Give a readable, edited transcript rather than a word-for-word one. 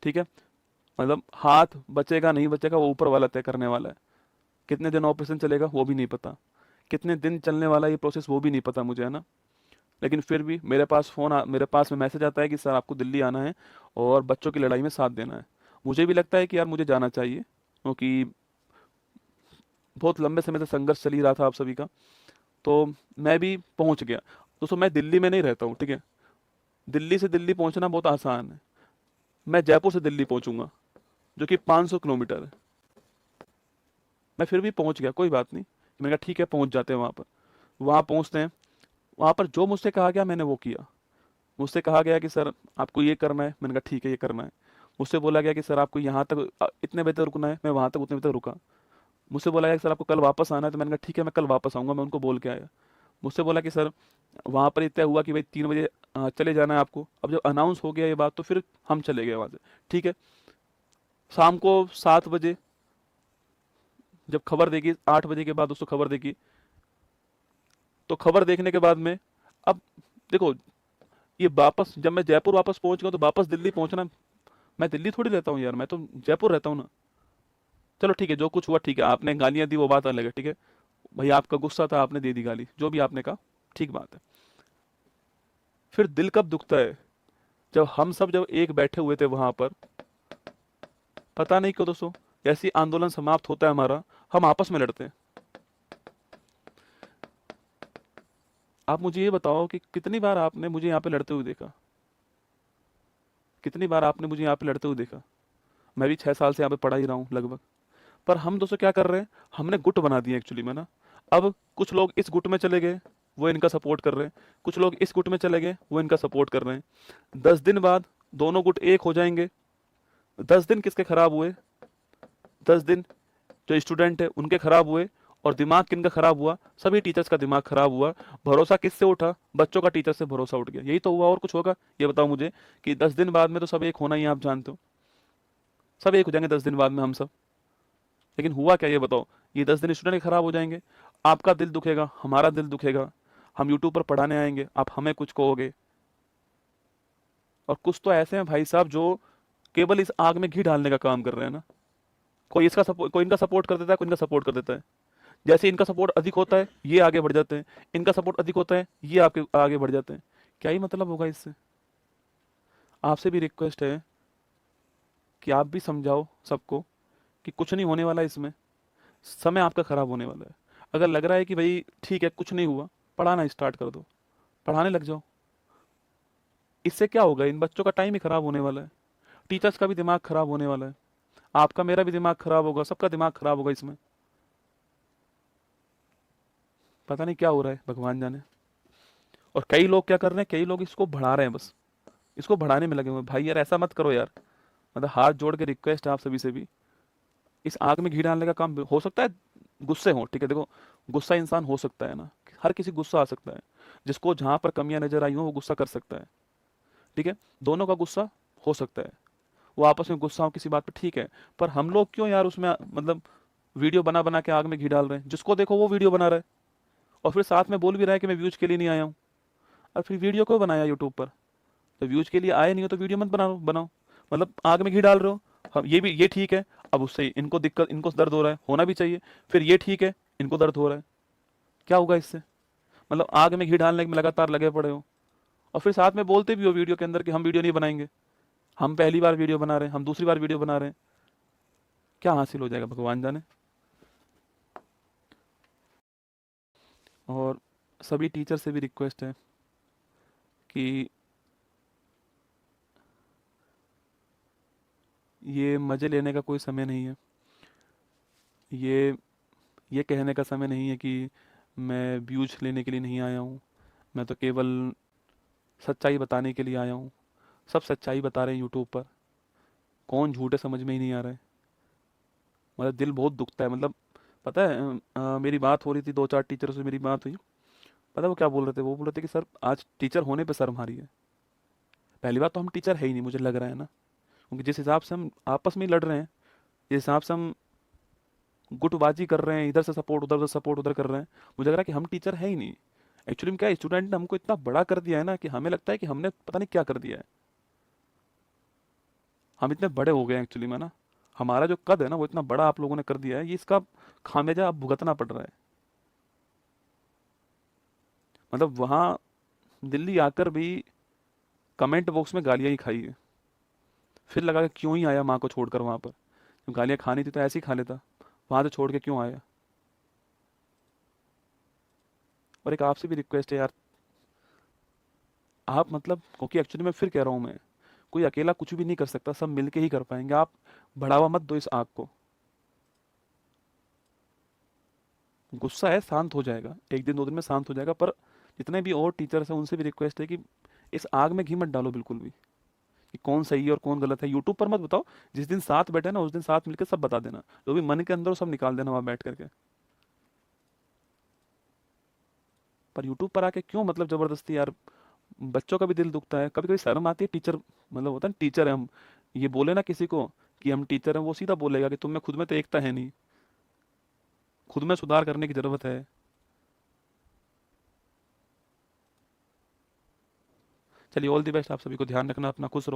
ठीक है, मतलब हाथ बचेगा नहीं बचेगा वो ऊपर वाला तय करने वाला है। कितने दिन ऑपरेशन चलेगा वो भी नहीं पता, कितने दिन चलने वाला ये प्रोसेस वो भी नहीं पता मुझे, है ना। लेकिन फिर भी मेरे पास में मैसेज आता है कि सर आपको दिल्ली आना है और बच्चों की लड़ाई में साथ देना है। मुझे भी लगता है कि यार मुझे जाना चाहिए, क्योंकि बहुत लंबे समय से संघर्ष चल ही रहा था आप सभी का। तो मैं भी पहुंच गया। दोस्तों मैं दिल्ली में नहीं रहता हूँ, ठीक है, दिल्ली से दिल्ली पहुंचना बहुत आसान है। मैं जयपुर से दिल्ली पहुंचूंगा, जो कि 500 किलोमीटर है। मैं फिर भी पहुंच गया, कोई बात नहीं। मैंने कहा ठीक है पहुंच जाते हैं वहां पर। वहां पहुंचते हैं, वहां पर जो मुझसे कहा गया मैंने वो किया। मुझसे कहा गया कि सर आपको ये करना है, मैंने कहा ठीक है ये करना है। मुझसे बोला गया कि सर आपको यहाँ तक इतने बजे तक रुकना है, मैं वहां तक उतने बजे तक रुका। मुझसे बोला गया कि सर आपको कल वापस आना है, तो मैंने कहा ठीक है मैं कल वापस आऊंगा, मैं उनको बोल के आया। मुझसे बोला कि सर वहां पर इतना हुआ कि भाई 3 बजे चले जाना है आपको। अब जब अनाउंस हो गया ये बात तो फिर हम चले गए वहां से, ठीक है। शाम को 7 बजे जब खबर देखी, 8 बजे के बाद उसको खबर देखी, तो खबर देखने के बाद में, अब देखो, ये वापस जब मैं जयपुर वापस पहुंच गया तो वापस दिल्ली पहुंचना, मैं दिल्ली थोड़ी रहता हूँ यार, मैं तो जयपुर रहता हूँ ना। चलो ठीक है जो कुछ हुआ ठीक है, आपने गालियां दी वो बात अलग है, ठीक है। भाई आपका गुस्सा था, आपने दे दी गाली, जो भी आपने कहा ठीक बात है। फिर दिल कब दुखता है, जब हम सब जब एक बैठे हुए थे वहां पर, पता नहीं क्यों दोस्तों, जैसे ही आंदोलन समाप्त होता है हमारा, हम आपस में लड़ते हैं। आप मुझे ये बताओ कि कितनी बार आपने मुझे यहाँ पे लड़ते हुए देखा, कितनी बार आपने मुझे यहाँ पे लड़ते हुए देखा। मैं भी 6 साल से यहाँ पे पढ़ा ही रहा हूँ लगभग। पर हम दोस्तों क्या कर रहे हैं, हमने गुट बना दिए एक्चुअली में ना। अब कुछ लोग इस गुट में चले गए, वो इनका सपोर्ट कर रहे हैं। कुछ लोग इस गुट में चले गए, वो इनका सपोर्ट कर रहे हैं। 10 दिन बाद दोनों गुट एक हो जाएंगे। 10 दिन किसके खराब हुए, 10 दिन जो स्टूडेंट है उनके खराब हुए। और दिमाग किनका खराब हुआ, सभी टीचर्स का दिमाग खराब हुआ। भरोसा किससे उठा, बच्चों का टीचर से भरोसा उठ गया। यही तो हुआ, और कुछ होगा ये बताओ मुझे। कि 10 दिन बाद में तो सब एक होना ही है, आप जानते हो सब एक हो जाएंगे 10 दिन बाद में हम सब। लेकिन हुआ क्या ये बताओ, ये 10 दिन स्टूडेंट खराब हो जाएंगे। आपका दिल दुखेगा, हमारा दिल दुखेगा। हम यूट्यूब पर पढ़ाने आएंगे, आप हमें कुछ कहोगे। और कुछ तो ऐसे हैं भाई साहब जो केवल इस आग में घी डालने का काम कर रहे हैं ना। कोई इसका सपोर्ट, कोई इनका सपोर्ट कर देता है, कोई इनका सपोर्ट कर देता है। जैसे इनका सपोर्ट अधिक होता है ये आगे बढ़ जाते हैं, इनका सपोर्ट अधिक होता है ये आपके आगे बढ़ जाते हैं। क्या ही मतलब होगा इससे। आपसे भी रिक्वेस्ट है कि आप भी समझाओ सबको कि कुछ नहीं होने वाला इसमें। समय आपका खराब होने वाला है। अगर लग रहा है कि भाई ठीक है कुछ नहीं हुआ, पढ़ाना स्टार्ट कर दो, पढ़ाने लग जाओ। इससे क्या होगा, इन बच्चों का टाइम ही खराब होने वाला है, टीचर्स का भी दिमाग खराब होने वाला है, आपका मेरा भी दिमाग खराब होगा, सबका दिमाग खराब होगा इसमें। पता नहीं क्या हो रहा है, भगवान जाने। और कई लोग क्या कर रहे हैं, कई लोग इसको बढ़ा रहे हैं, बस इसको बढ़ाने में लगे हुए हैं। भाई यार ऐसा मत करो यार, मतलब हाथ जोड़ के रिक्वेस्ट है आप सभी से भी। इस आग में घी डालने का काम हो सकता है गुस्से हो, ठीक है, देखो गुस्सा इंसान हो सकता है ना, हर किसी को गुस्सा आ सकता है। जिसको जहां पर कमियां नजर आई हो वो गुस्सा कर सकता है, ठीक है। दोनों का गुस्सा हो सकता है, वो आपस में गुस्सा हो किसी बात पे, ठीक है। पर हम लोग क्यों यार उसमें मतलब वीडियो बना बना के आग में घी डाल रहे हैं। जिसको देखो वो वीडियो बना रहा है, और फिर साथ में बोल भी रहा है कि मैं व्यूज के लिए नहीं आया हूँ। और फिर वीडियो क्यों बनाया यूट्यूब पर, तो व्यूज के लिए आए नहीं हो तो वीडियो मत बनाओ। मतलब आग में घी डाल रहे हो। हम ये भी, ये ठीक है। अब उससे इनको दिक्कत, इनको दर्द हो रहा है, होना भी चाहिए। फिर ये ठीक है, इनको दर्द हो रहा है, क्या होगा इससे। मतलब आग में घी डालने में लगातार लगे पड़े हो, और फिर साथ में बोलते भी हो वीडियो के अंदर कि हम वीडियो नहीं बनाएंगे, हम पहली बार वीडियो बना रहे हैं, हम दूसरी बार वीडियो बना रहे हैं। क्या हासिल हो जाएगा भगवान जाने। और सभी टीचर से भी रिक्वेस्ट है कि ये मज़े लेने का कोई समय नहीं है। ये ये कहने का समय नहीं है कि मैं व्यूज लेने के लिए नहीं आया हूँ, मैं तो केवल सच्चाई बताने के लिए आया हूँ। सब सच्चाई बता रहे हैं यूट्यूब पर, कौन झूठे समझ में ही नहीं आ रहा है। मतलब दिल बहुत दुखता है। मतलब पता है मेरी बात हो रही थी, 2 4 टीचरों से मेरी बात हुई। पता है वो क्या बोल रहे थे, वो बोल रहे थे कि सर आज टीचर होने पे शर्म आ रही है। पहली बात तो हम टीचर है ही नहीं, मुझे लग रहा है ना, क्योंकि जिस हिसाब से हम आपस में ही लड़ रहे हैं, जिस हिसाब से हम गुटबाजी कर रहे हैं, इधर से सपोर्ट उधर से सपोर्ट उधर कर रहे हैं, मुझे लग रहा है कि हम टीचर है ही नहीं। एक्चुअली में क्या है, स्टूडेंट ने हमको इतना बड़ा कर दिया है ना कि हमें लगता है कि हमने पता नहीं क्या कर दिया है। हम इतने बड़े हो गए हैं एक्चुअली में ना, हमारा जो कद है ना वो इतना बड़ा आप लोगों ने कर दिया है, ये इसका खामियाजा अब भुगतना पड़ रहा है। मतलब वहाँ दिल्ली आकर भी कमेंट बॉक्स में गालियाँ ही खाई है। फिर लगा कि क्यों ही आया माँ को छोड़कर वहाँ पर, तो गालियाँ खानी थी तो ऐसे ही खा लेता, वहाँ से छोड़ के क्यों आया। और एक आपसे भी रिक्वेस्ट है यार, आप मतलब, क्योंकि एक्चुअली मैं फिर कह रहा हूँ, मैं कोई अकेला कुछ भी नहीं कर सकता, सब मिलके ही कर पाएंगे। आप बढ़ावा मत दो इस आग को। गुस्सा है, शांत हो जाएगा, एक दिन दो दिन में शांत हो जाएगा, पर जितने भी और टीचर्स हैं उनसे भी रिक्वेस्ट है कि इस आग में घी मत डालो बिल्कुल भी, कि कौन सही है और कौन गलत है यूट्यूब पर मत बताओ। जिस दिन साथ बैठे ना उस दिन साथ मिलकर सब बता देना, जो भी मन के अंदर हो सब निकाल देना वहां बैठ करके। पर यूट्यूब पर आके क्यों मतलब जबरदस्ती यार, बच्चों का भी दिल दुखता है, कभी कभी शर्म आती है। टीचर मतलब होता है ना, टीचर है हम, ये बोले ना किसी को कि हम टीचर हैं, वो सीधा बोलेगा कि तुम में खुद में तो एकता है नहीं, खुद में सुधार करने की जरूरत है। चलिए ऑल द बेस्ट, आप सभी को ध्यान रखना अपना, खुश रहो।